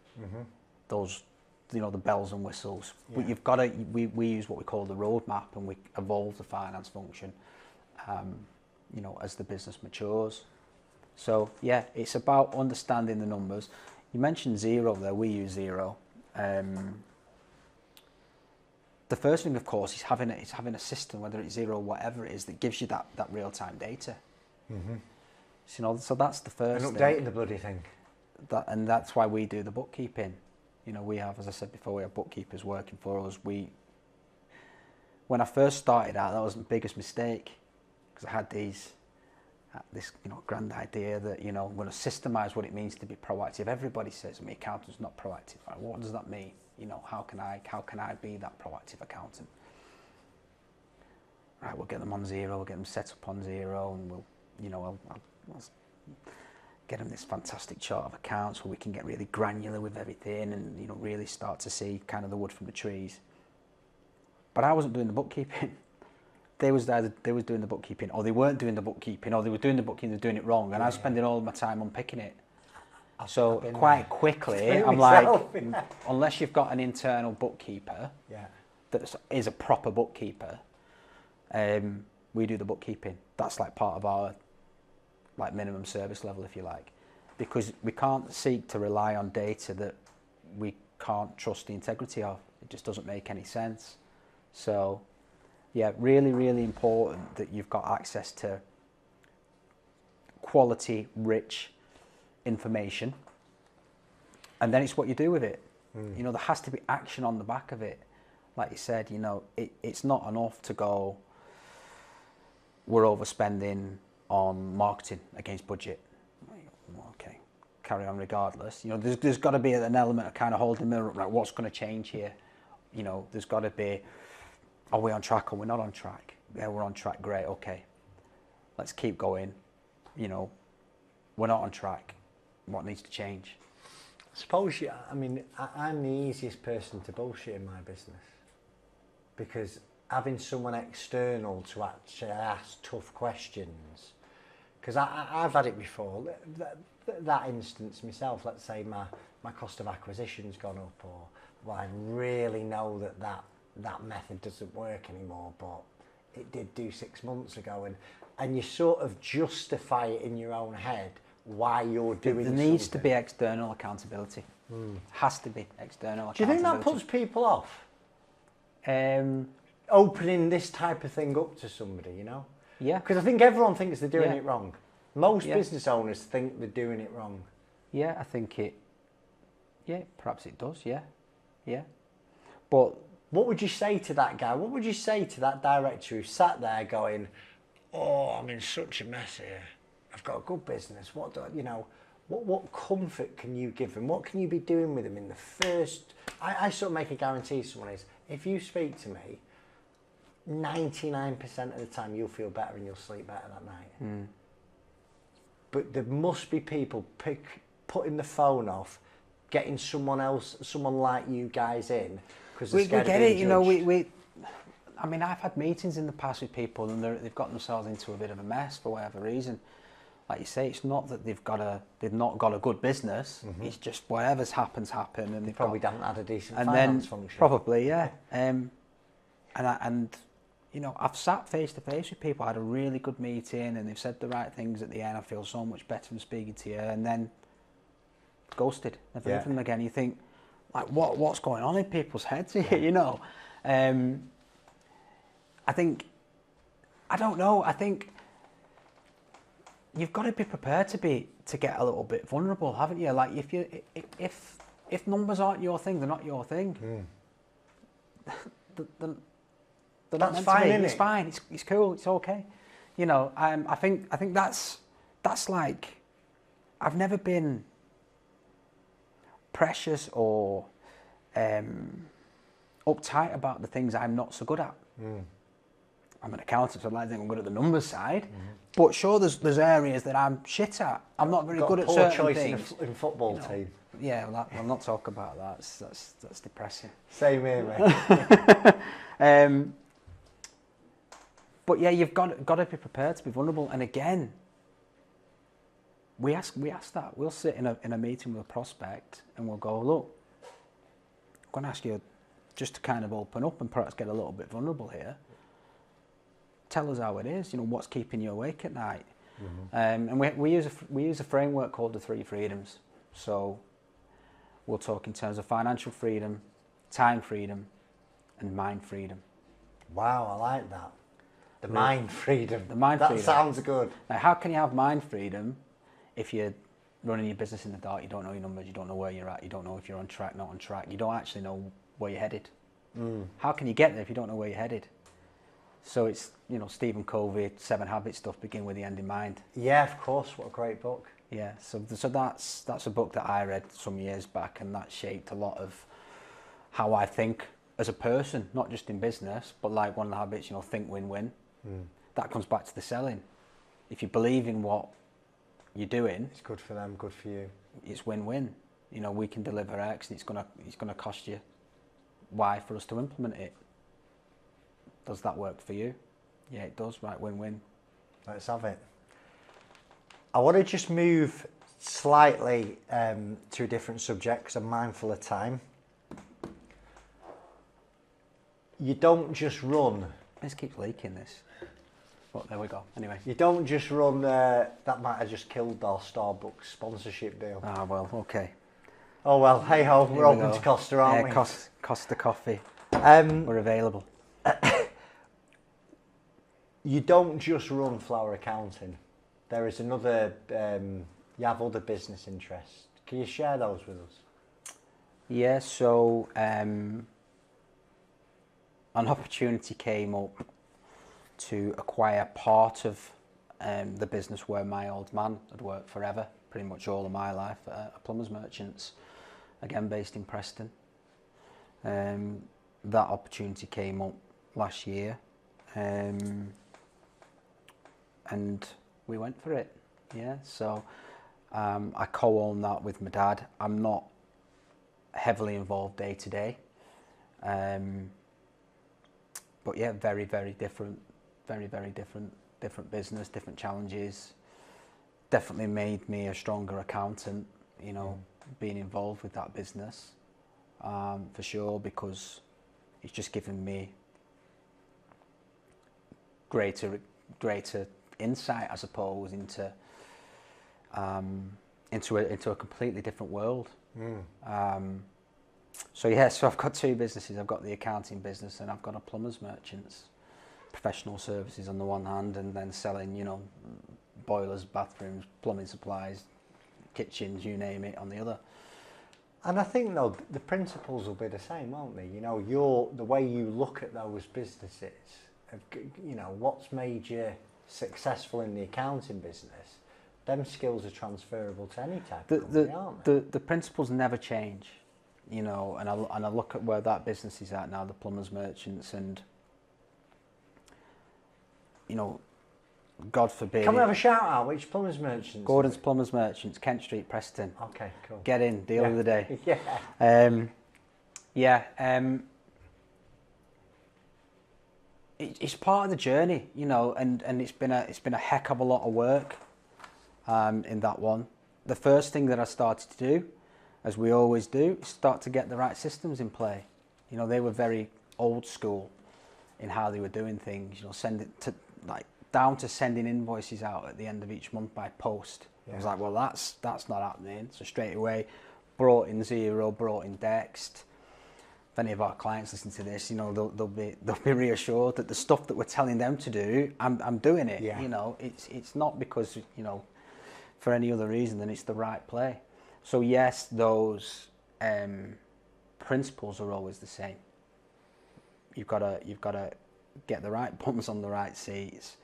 Speaker 1: those, the bells and whistles. Yeah. But you've got to. We use what we call the roadmap, and we evolve the finance function, as the business matures. So yeah, it's about understanding the numbers. You mentioned Zero there. We use Zero. The first thing, of course, is having a system, whether it's Zero or whatever it is, that gives you that real-time data. So that's the first thing.
Speaker 2: And updating the bloody thing.
Speaker 1: And that's why we do the bookkeeping. We have, as I said before, we have bookkeepers working for us. When I first started out, that was the biggest mistake, because I had this grand idea that, I'm going to systemize what it means to be proactive. Everybody says, my accountant's not proactive. Right? What does that mean? How can I be that proactive accountant? Right, we'll get them on Zero, we'll get them set up on Zero, and I'll get them this fantastic chart of accounts where we can get really granular with everything and really start to see kind of the wood from the trees. But I wasn't doing the bookkeeping. They was doing the bookkeeping, or they weren't doing the bookkeeping, or they were doing the bookkeeping, they're doing it wrong, and I was spending all of my time unpicking it. So quite quickly, I'm like, unless you've got an internal bookkeeper that is a proper bookkeeper, we do the bookkeeping. That's like part of our minimum service level, if you like, because we can't seek to rely on data that we can't trust the integrity of. It just doesn't make any sense. So yeah, really, really important that you've got access to quality, rich information, and then it's what you do with it. There has to be action on the back of it. Like you said, it's not enough to go, we're overspending on marketing against budget. Okay, carry on regardless. You know, there's got to be an element of kind of holding the mirror up, like what's going to change here. You know, there's got to be, are we on track or we're not on track? Yeah, we're on track, great, okay. Let's keep going. You know, we're not on track. What needs to change?
Speaker 2: I suppose, I mean, I'm the easiest person to bullshit in my business, because having someone external to actually ask tough questions, because I've had it before, that instance myself, let's say my cost of acquisition's gone up, or well, I really know that method doesn't work anymore, but it did do 6 months ago, and you sort of justify it in your own head why you're doing something.
Speaker 1: There needs to be external accountability. Has to be external accountability.
Speaker 2: Do you think that puts people off? Opening this type of thing up to somebody, you know?
Speaker 1: Yeah.
Speaker 2: Because I think everyone thinks they're doing it wrong. Most business owners think they're doing it wrong.
Speaker 1: Yeah, I think perhaps it does, yeah. But
Speaker 2: what would you say to that guy? What would you say to that director who sat there going, oh, I'm in such a mess here. I've got a good business. What do I, you know, what comfort can you give them? What can you be doing with them in the first... I sort of make a guarantee to someone is, if you speak to me, 99% of the time you'll feel better and you'll sleep better that night. But there must be people putting the phone off, getting someone like you guys in, because
Speaker 1: we get it, you know, I mean, I've had meetings in the past with people and they've got themselves into a bit of a mess for whatever reason. Like you say, it's not that they've not got a good business. It's just whatever's happened, and they've
Speaker 2: probably haven't had a decent
Speaker 1: and
Speaker 2: finance
Speaker 1: then
Speaker 2: function.
Speaker 1: Probably, yeah. And you know, I've sat face to face with people. I had a really good meeting, and they've said the right things at the end. I feel so much better from speaking to you, and then ghosted. Never heard from them again. You think, like, what's going on in people's heads here? You know, I don't know. I think you've got to be prepared to get a little bit vulnerable, haven't you? Like if numbers aren't your thing, they're not your thing. They're not
Speaker 2: That's
Speaker 1: meant to
Speaker 2: fine,
Speaker 1: be.
Speaker 2: isn't
Speaker 1: It's
Speaker 2: it?
Speaker 1: fine. It's cool. It's okay. You know. I think that's like, I've never been precious or uptight about the things I'm not so good at. I'm an accountant, so I like to think I'm good at the numbers side. But sure, there's areas that I'm shit at. I'm not very good at certain things.
Speaker 2: In football team.
Speaker 1: Yeah, well, I'll not talk about that. That's depressing.
Speaker 2: Same here, mate.
Speaker 1: But yeah, you've got to be prepared to be vulnerable. And again, we ask that. We'll sit in a meeting with a prospect and we'll go, look, I'm going to ask you just to kind of open up and perhaps get a little bit vulnerable here. Tell us how it is. You know, what's keeping you awake at night. And we use a framework called the 3 freedoms. So we'll talk in terms of financial freedom, time freedom, and mind freedom.
Speaker 2: Wow, I like that. The mind freedom.
Speaker 1: The mind freedom.
Speaker 2: That sounds good.
Speaker 1: Now, how can you have mind freedom if you're running your business in the dark? You don't know your numbers, you don't know where you're at, you don't know if you're on track, not on track, you don't actually know where you're headed. How can you get there if you don't know where you're headed? So it's, you know, Stephen Covey, 7 Habits stuff, begin with the end in mind.
Speaker 2: Yeah, of course. What a great book.
Speaker 1: Yeah, so that's a book that I read some years back, and that shaped a lot of how I think as a person, not just in business, but like one of the habits, you know, think win-win. That comes back to the selling. If you believe in what you're doing,
Speaker 2: it's good for them, good for you.
Speaker 1: It's win-win. You know, we can deliver X, and it's gonna cost you Y for us to implement it. Does that work for you? Yeah, it does. Right, win-win.
Speaker 2: Let's have it. I want to just move slightly to a different subject because I'm mindful of time. You don't just run.
Speaker 1: This keeps leaking, this. But there we go. Anyway.
Speaker 2: You don't just run. That might have just killed our Starbucks sponsorship deal.
Speaker 1: Ah, well, okay.
Speaker 2: Oh well, hey ho, we're open to Costa, aren't we?
Speaker 1: Costa Coffee. We're available.
Speaker 2: You don't just run Flower Accounting. There is another, you have other business interests. Can you share those with us?
Speaker 1: Yeah, so an opportunity came up to acquire part of the business where my old man had worked forever, pretty much all of my life, a plumber's merchants, again based in Preston. That opportunity came up last year, and we went for it. Yeah, so I co-own that with my dad. I'm not heavily involved day to day, but yeah, very different, very different business, different challenges. Definitely made me a stronger accountant, you know, being involved with that business, for sure, because it's just given me greater insight, I suppose, into a completely different world. So yeah, so I've got two businesses. I've got the accounting business and I've got a plumber's merchants, professional services on the one hand, and then selling, you know, boilers, bathrooms, plumbing supplies, kitchens, you name it, on the other.
Speaker 2: And I think though the principles will be the same, won't they? You know, the way you look at those businesses, you know, what's made you successful in the accounting business, them skills are transferable to any type of company, aren't they?
Speaker 1: The principles never change, you know, and I look at where that business is at now, the plumbers merchants, and, you know, God forbid.
Speaker 2: Can we have a shout out? Which plumbers merchants?
Speaker 1: Gordon's Plumbers Merchants, Kent Street, Preston.
Speaker 2: Okay, cool.
Speaker 1: Get in, deal of the day. It's part of the journey, you know, and it's been a heck of a lot of work in that one. The first thing that I started to do, as we always do, is start to get the right systems in play. You know, they were very old school in how they were doing things. You know, send it to down to sending invoices out at the end of each month by post. Yeah. I was like, well, that's not happening. So straight away, brought in Xero, brought in Dext. If any of our clients listen to this, you know, they'll be reassured that the stuff that we're telling them to do, I'm doing it. Yeah. You know, it's not because, you know, for any other reason than it's the right play. So yes, those principles are always the same. You've got to get the right bums on the right seats.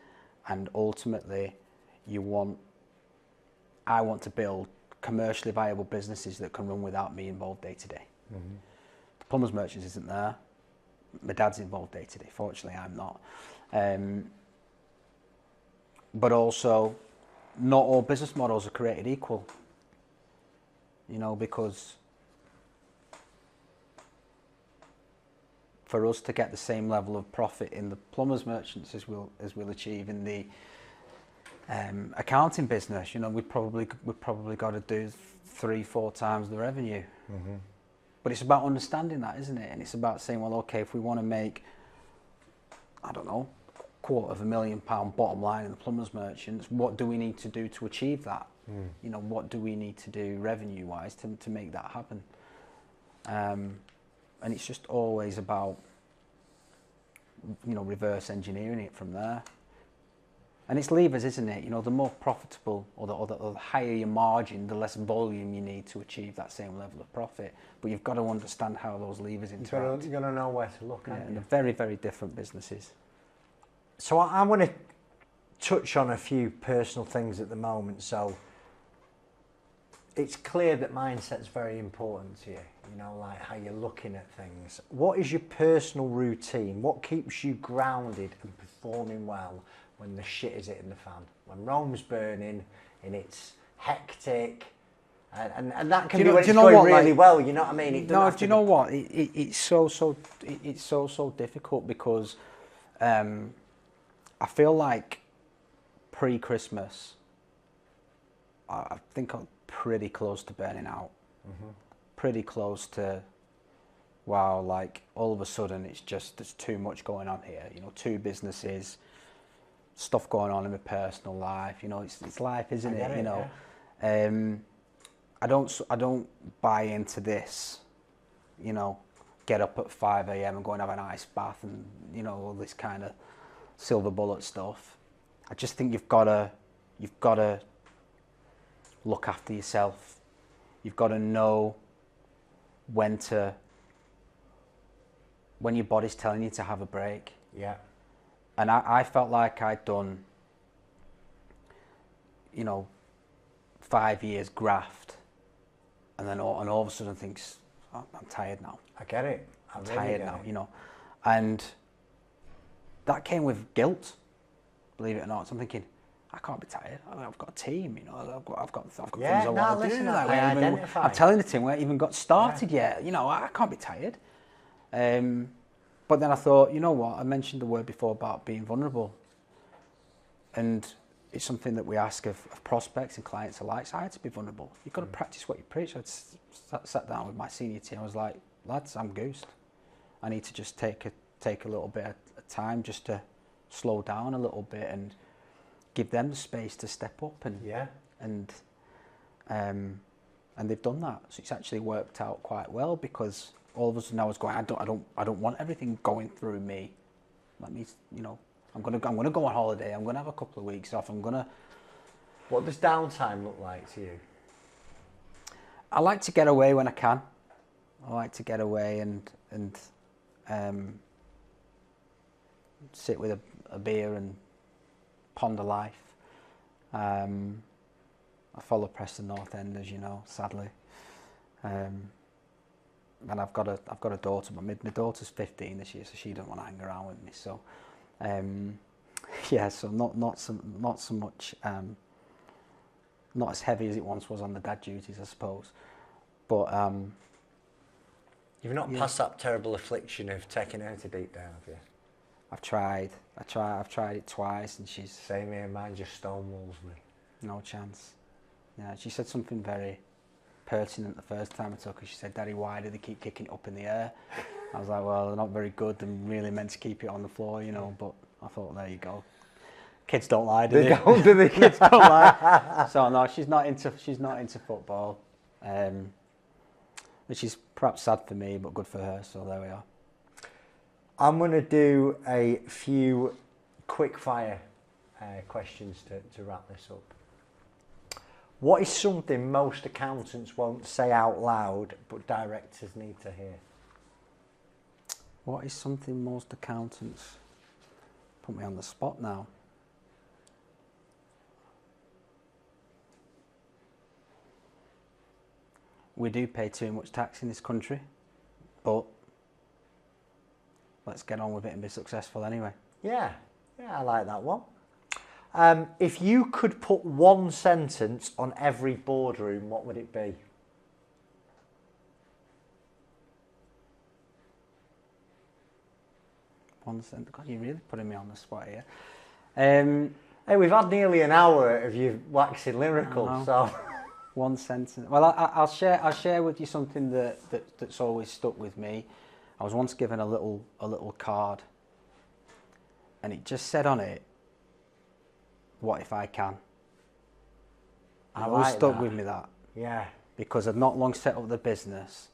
Speaker 1: And ultimately, I want to build commercially viable businesses that can run without me involved day to day. The plumbers merchants isn't there. My dad's involved day to day. Fortunately, I'm not. But also, not all business models are created equal. You know, because for us to get the same level of profit in the plumbers merchants as we'll achieve in the accounting business, you know, we've probably got to do 3-4 times the revenue. But it's about understanding that, isn't it? And it's about saying, well, okay, if we want to make, I don't know, £250,000 bottom line in the plumbers merchants, what do we need to do to achieve that? You know, what do we need to do revenue wise to make that happen? And it's just always about, you know, reverse engineering it from there. And it's levers, isn't it? You know, the more profitable or the higher your margin, the less volume you need to achieve that same level of profit. But you've got to understand how those levers interact.
Speaker 2: You've got to know where to look at.
Speaker 1: And they're very, very different businesses.
Speaker 2: So I want to touch on a few personal things at the moment. So it's clear that mindset's very important to you, you know, like how you're looking at things. What is your personal routine? What keeps you grounded and performing well when the shit is hitting the fan? When Rome's burning and it's hectic, and that can be when it's going really well, you know what I mean?
Speaker 1: No, do you know what? It's so difficult because I feel like pre-Christmas, I think I'm pretty close to burning out. Pretty close to, wow, like all of a sudden there's too much going on here. You know, 2 businesses, stuff going on in my personal life. You know, it's life, isn't it? You know, yeah. I don't buy into this. You know, get up at 5 a.m. and go and have an ice bath and, you know, all this kind of silver bullet stuff. I just think you've got to look after yourself. You've got to know when your body's telling you to have a break.
Speaker 2: Yeah.
Speaker 1: And I felt like I'd done you know, 5 years graft, and then all of a sudden thinks, oh, I'm tired now.
Speaker 2: I get it.
Speaker 1: I'm
Speaker 2: really
Speaker 1: tired
Speaker 2: get
Speaker 1: now,
Speaker 2: it.
Speaker 1: you know. And that came with guilt, believe it or not. So I'm thinking, I can't be tired. I've got a team, you know. I've got things I want to do.
Speaker 2: Listen,
Speaker 1: I'm telling the team we haven't even got started yet. You know, I can't be tired. But then I thought, you know what? I mentioned the word before about being vulnerable, and it's something that we ask of prospects and clients alike. So I had to be vulnerable. You've got to practice what you preach. I sat down with my senior team. I was like, lads, I'm goosed. I need to just take a little bit of time just to slow down a little bit and give them the space to step up. And they've done that. So it's actually worked out quite well, because all of a sudden I was going, I don't want everything going through me. Let me, you know, I'm gonna go on holiday. I'm gonna have a couple of weeks off.
Speaker 2: What does downtime look like to you?
Speaker 1: I like to get away when I can. I like to get away and sit with a beer and ponder life. I follow Preston North End, as you know, sadly. And I've got a daughter, but my daughter's 15 this year, so she doesn't want to hang around with me. So, yeah, so not so much, not as heavy as it once was on the dad duties, I suppose. But
Speaker 2: you've not passed that terrible affliction of taking her to deep down, have you?
Speaker 1: I've tried it twice, and she's...
Speaker 2: Same here, mine just stonewalls me.
Speaker 1: No chance. Yeah, she said something very pertinent the first time I took her. She said, "Daddy, why do they keep kicking it up in the air?" I was like, well, they're not very good. They're really meant to keep it on the floor, you know. But I thought, there you go. Kids don't lie, do they?
Speaker 2: They don't, do they?
Speaker 1: Kids don't lie. So no, she's not into football, which is perhaps sad for me, but good for her. So there we are.
Speaker 2: I'm going to do a few quick fire questions to wrap this up. What is something most accountants won't say out loud but directors need to hear?
Speaker 1: What is something most accountants... Put me on the spot now. We do pay too much tax in this country, but let's get on with it and be successful anyway.
Speaker 2: Yeah, I like that one. If you could put one sentence on every boardroom, what would it be?
Speaker 1: One sentence? God, you're really putting me on the spot here.
Speaker 2: Hey, we've had nearly an hour of you waxing lyrical, so...
Speaker 1: One sentence. Well, I'll share with you something that's always stuck with me. I was once given a little card, and it just said on it, "What if I can?"
Speaker 2: I
Speaker 1: always
Speaker 2: like
Speaker 1: stuck
Speaker 2: that.
Speaker 1: with me, that.
Speaker 2: Yeah.
Speaker 1: Because I'd not long set up the business,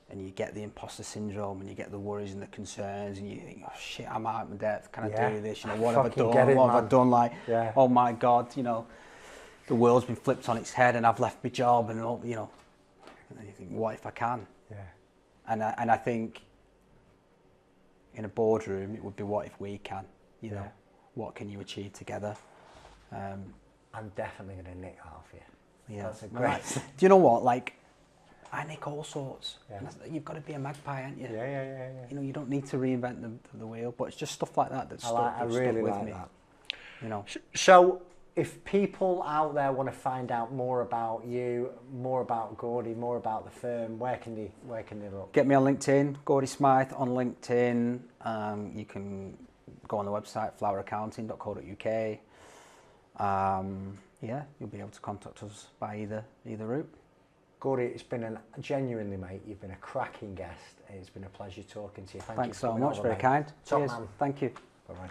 Speaker 1: and you get the imposter syndrome, and you get the worries and the concerns, and you think, "Oh shit, I'm out of my depth. Can I do this? You know, what have I done? What have I done? Like, oh my God, you know, the world's been flipped on its head, and I've left my job, and all, you know." And you think, what if I can?
Speaker 2: Yeah.
Speaker 1: And I think in a boardroom, it would be, what if we can? You know, what can you achieve together?
Speaker 2: I'm definitely going to nick half you.
Speaker 1: Yeah,
Speaker 2: that's a great.
Speaker 1: Do you know what? Like, I nick all sorts.
Speaker 2: Yeah.
Speaker 1: You've got to be a magpie, haven't you?
Speaker 2: Yeah.
Speaker 1: You know, you don't need to reinvent the wheel, but it's just stuff like that that's
Speaker 2: I really
Speaker 1: stuck
Speaker 2: like
Speaker 1: with me.
Speaker 2: that.
Speaker 1: You know.
Speaker 2: So, if people out there want to find out more about you, more about Gordie, more about the firm, where can they look?
Speaker 1: Get me on LinkedIn, Gordie Smythe on LinkedIn. You can go on the website, floweraccounting.co.uk. Yeah, you'll be able to contact us by either route.
Speaker 2: Gordie, it's been genuinely, mate, you've been a cracking guest. It's been a pleasure talking to you.
Speaker 1: Thanks so much, very kind.
Speaker 2: Top
Speaker 1: Cheers.
Speaker 2: man.
Speaker 1: Thank you.
Speaker 2: Bye-bye.